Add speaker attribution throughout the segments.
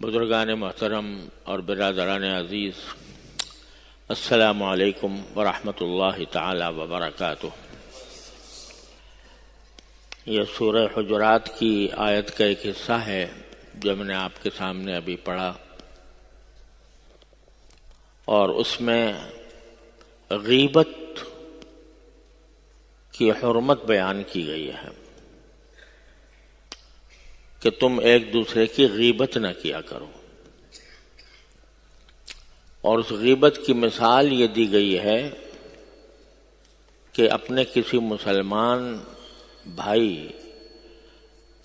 Speaker 1: بزرگان محترم اور برادران عزیز، السلام علیکم ورحمۃ اللہ تعالی وبرکاتہ۔ یہ سورہ حجرات کی آیت کا ایک حصہ ہے جو میں نے آپ کے سامنے ابھی پڑھا، اور اس میں غیبت کی حرمت بیان کی گئی ہے کہ تم ایک دوسرے کی غیبت نہ کیا کرو، اور اس غیبت کی مثال یہ دی گئی ہے کہ اپنے کسی مسلمان بھائی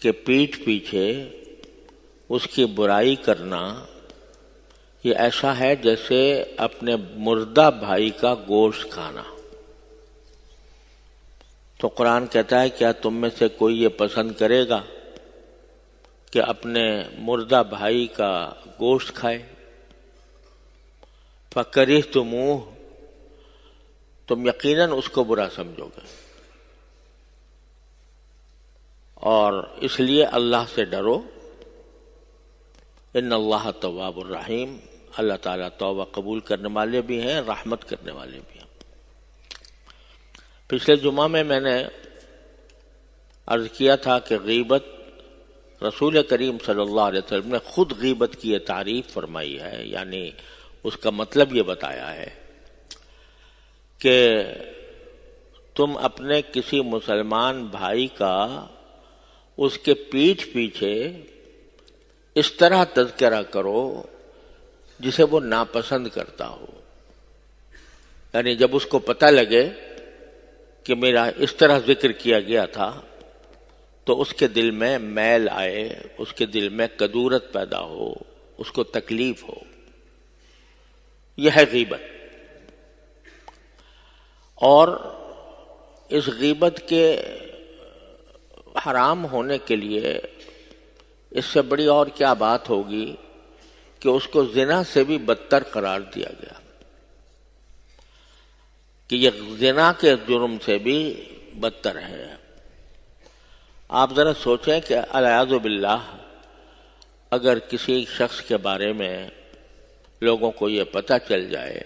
Speaker 1: کے پیٹھ پیچھے اس کی برائی کرنا یہ ایسا ہے جیسے اپنے مردہ بھائی کا گوشت کھانا۔ تو قرآن کہتا ہے کیا تم میں سے کوئی یہ پسند کرے گا کہ اپنے مردہ بھائی کا گوشت کھائے؟ فَكَرِهْتُمُوهُ، تم یقیناً اس کو برا سمجھو گے، اور اس لیے اللہ سے ڈرو۔ ان اللہ تواب الرحیم، اللہ تعالیٰ توبہ قبول کرنے والے بھی ہیں، رحمت کرنے والے بھی ہیں۔ پچھلے جمعہ میں نے عرض کیا تھا کہ غیبت، رسول کریم صلی اللہ علیہ وسلم نے خود غیبت کی یہ تعریف فرمائی ہے، یعنی اس کا مطلب یہ بتایا ہے کہ تم اپنے کسی مسلمان بھائی کا اس کے پیٹھ پیچھے اس طرح تذکرہ کرو جسے وہ ناپسند کرتا ہو، یعنی جب اس کو پتہ لگے کہ میرا اس طرح ذکر کیا گیا تھا تو اس کے دل میں میل آئے، اس کے دل میں کدورت پیدا ہو، اس کو تکلیف ہو۔ یہ ہے غیبت۔ اور اس غیبت کے حرام ہونے کے لیے اس سے بڑی اور کیا بات ہوگی کہ اس کو زنا سے بھی بدتر قرار دیا گیا، کہ یہ زنا کے جرم سے بھی بدتر ہے۔ آپ ذرا سوچیں کہ العیاذ باللہ اگر کسی شخص کے بارے میں لوگوں کو یہ پتہ چل جائے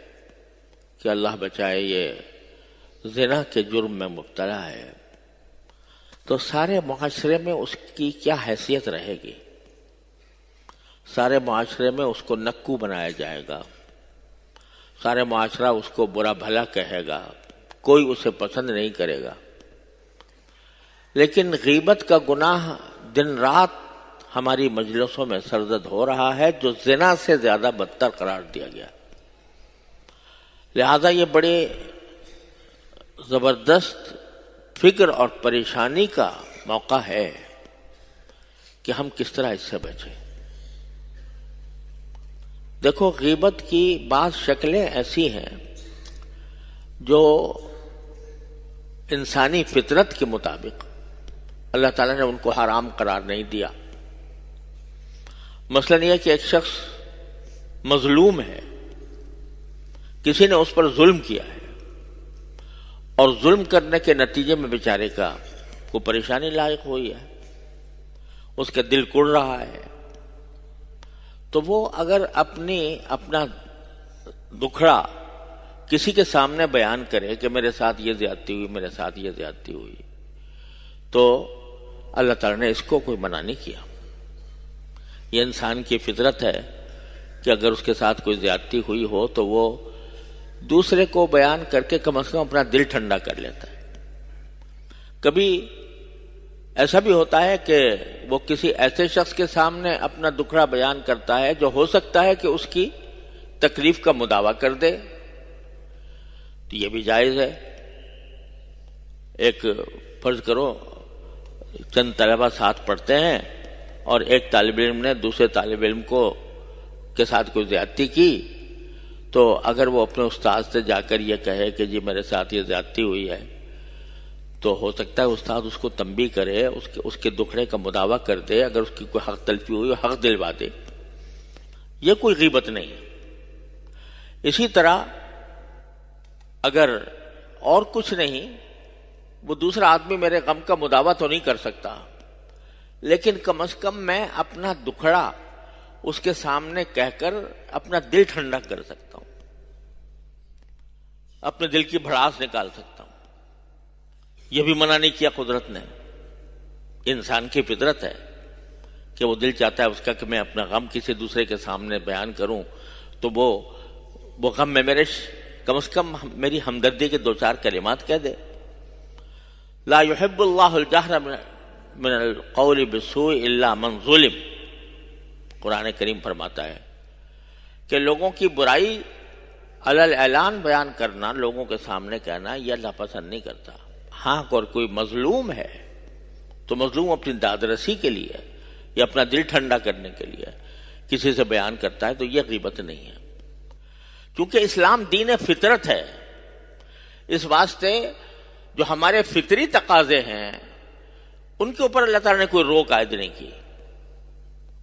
Speaker 1: کہ اللہ بچائے یہ زنا کے جرم میں مبتلا ہے، تو سارے معاشرے میں اس کی کیا حیثیت رہے گی؟ سارے معاشرے میں اس کو نکو بنایا جائے گا، سارے معاشرہ اس کو برا بھلا کہے گا، کوئی اسے پسند نہیں کرے گا۔ لیکن غیبت کا گناہ دن رات ہماری مجلسوں میں سرزد ہو رہا ہے، جو زنا سے زیادہ بدتر قرار دیا گیا۔ لہذا یہ بڑے زبردست فکر اور پریشانی کا موقع ہے کہ ہم کس طرح اس سے بچیں۔ دیکھو، غیبت کی بعض شکلیں ایسی ہیں جو انسانی فطرت کے مطابق اللہ تعالیٰ نے ان کو حرام قرار نہیں دیا۔ مثلاً یہ کہ ایک شخص مظلوم ہے، کسی نے اس پر ظلم کیا ہے، اور ظلم کرنے کے نتیجے میں بیچارے کا کوئی پریشانی لاحق ہوئی ہے، اس کا دل کڑ رہا ہے، تو وہ اگر اپنا دکھڑا کسی کے سامنے بیان کرے کہ میرے ساتھ یہ زیادتی ہوئی، میرے ساتھ یہ زیادتی ہوئی، تو اللہ تعالیٰ نے اس کو کوئی منع نہیں کیا۔ یہ انسان کی فطرت ہے کہ اگر اس کے ساتھ کوئی زیادتی ہوئی ہو تو وہ دوسرے کو بیان کر کے کم از کم اپنا دل ٹھنڈا کر لیتا ہے۔ کبھی ایسا بھی ہوتا ہے کہ وہ کسی ایسے شخص کے سامنے اپنا دکھڑا بیان کرتا ہے جو ہو سکتا ہے کہ اس کی تکلیف کا مداوع کر دے، تو یہ بھی جائز ہے۔ ایک فرض کرو چند طلبہ ساتھ پڑھتے ہیں، اور ایک طالب علم نے دوسرے طالب علم کے ساتھ کوئی زیادتی کی، تو اگر وہ اپنے استاد سے جا کر یہ کہے کہ جی میرے ساتھ یہ زیادتی ہوئی ہے، تو ہو سکتا ہے استاد اس کو تنبیہ کرے، اس کے دکھڑے کا مداوع کر دے، اگر اس کی کوئی حق تلفی ہوئی حق دلوا دے۔ یہ کوئی غیبت نہیں ہے۔ اسی طرح اگر اور کچھ نہیں، وہ دوسرا آدمی میرے غم کا مداوع تو نہیں کر سکتا، لیکن کم از کم میں اپنا دکھڑا اس کے سامنے کہہ کر اپنا دل ٹھنڈا کر سکتا ہوں، اپنے دل کی بھڑاس نکال سکتا ہوں۔ یہ بھی منع نہیں کیا قدرت نے، انسان کی فطرت ہے کہ وہ دل چاہتا ہے اس کا کہ میں اپنا غم کسی دوسرے کے سامنے بیان کروں، تو وہ غم میں میرے کم از کم میری ہمدردی کے دو چار کلمات کہہ دے۔ لا يحب اللہ الجہر من القول بالسوء الا من ظلم، قرآن کریم فرماتا ہے کہ لوگوں کی برائی علی الاعلان بیان کرنا، لوگوں کے سامنے کہنا، یہ اللہ پسند نہیں کرتا۔ ہاں اور کوئی مظلوم ہے تو مظلوم اپنی داد رسی کے لیے یا اپنا دل ٹھنڈا کرنے کے لیے کسی سے بیان کرتا ہے تو یہ غیبت نہیں ہے، کیونکہ اسلام دین فطرت ہے۔ اس واسطے جو ہمارے فطری تقاضے ہیں ان کے اوپر اللہ تعالیٰ نے کوئی روک عائد نہیں کی۔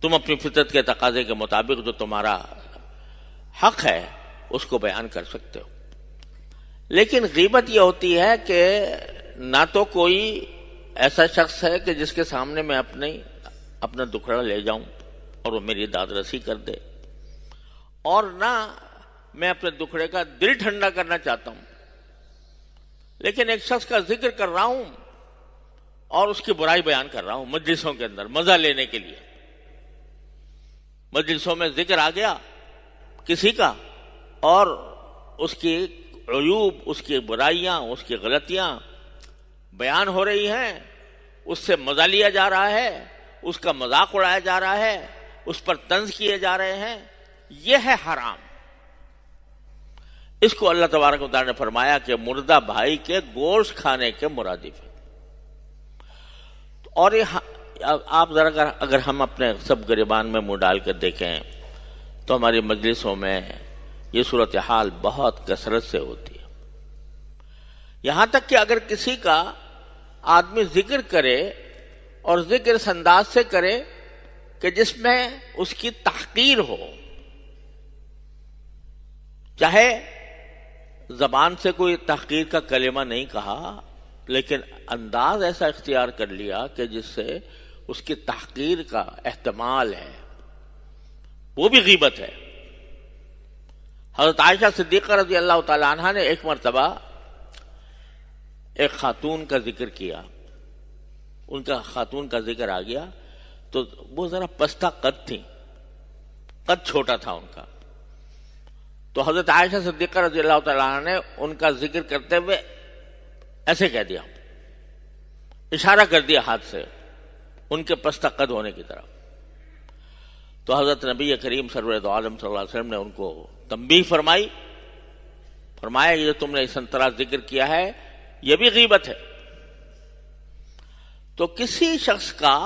Speaker 1: تم اپنی فطرت کے تقاضے کے مطابق جو تمہارا حق ہے اس کو بیان کر سکتے ہو، لیکن غیبت یہ ہوتی ہے کہ نہ تو کوئی ایسا شخص ہے کہ جس کے سامنے میں اپنا دکھڑا لے جاؤں اور وہ میری داد رسی کر دے، اور نہ میں اپنے دکھڑے کا دل ٹھنڈا کرنا چاہتا ہوں، لیکن ایک شخص کا ذکر کر رہا ہوں اور اس کی برائی بیان کر رہا ہوں مجلسوں کے اندر مزہ لینے کے لیے۔ مجلسوں میں ذکر آ گیا کسی کا اور اس کی عیوب، اس کی برائیاں، اس کی غلطیاں بیان ہو رہی ہیں، اس سے مزہ لیا جا رہا ہے، اس کا مذاق اڑایا جا رہا ہے، اس پر طنز کیے جا رہے ہیں، یہ ہے حرام۔ اس کو اللہ تبارک و تعالیٰ نے فرمایا کہ مردہ بھائی کے گوشت کھانے کے مرادف ہے۔ اور یہ آپ ذرا اگر ہم اپنے سب گریبان میں منہ ڈال کر دیکھیں تو ہماری مجلسوں میں یہ صورتحال بہت کثرت سے ہوتی ہے، یہاں تک کہ اگر کسی کا آدمی ذکر کرے اور ذکر اس انداز سے کرے کہ جس میں اس کی تحقیر ہو، چاہے زبان سے کوئی تحقیر کا کلمہ نہیں کہا لیکن انداز ایسا اختیار کر لیا کہ جس سے اس کی تحقیر کا احتمال ہے، وہ بھی غیبت ہے۔ حضرت عائشہ صدیقہ رضی اللہ تعالی عنہ نے ایک مرتبہ ایک خاتون کا ذکر کیا، ان کا خاتون کا ذکر آ گیا تو وہ ذرا پستہ قد تھی، قد چھوٹا تھا ان کا، تو حضرت عائشہ صدیقہ رضی اللہ تعالی عنہ نے ان کا ذکر کرتے ہوئے ایسے کہہ دیا، اشارہ کر دیا ہاتھ سے ان کے پستہ قد ہونے کی طرف۔ تو حضرت نبی کریم سرور دو عالم صلی اللہ علیہ وسلم نے ان کو تنبیہ فرمایا یہ جو تم نے اس طرح ذکر کیا ہے یہ بھی غیبت ہے۔ تو کسی شخص کا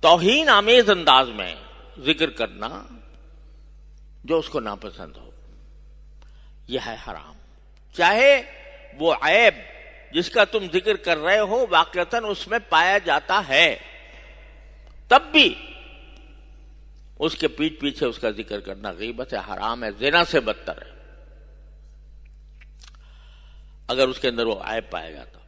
Speaker 1: توہین آمیز انداز میں ذکر کرنا جو اس کو ناپسند ہو یہ ہے حرام، چاہے وہ عیب جس کا تم ذکر کر رہے ہو واقعتاً اس میں پایا جاتا ہے، تب بھی اس کے پیٹھ پیچھے اس کا ذکر کرنا غیبت ہے، حرام ہے، زنا سے بدتر ہے اگر اس کے اندر وہ عیب پایا جاتا۔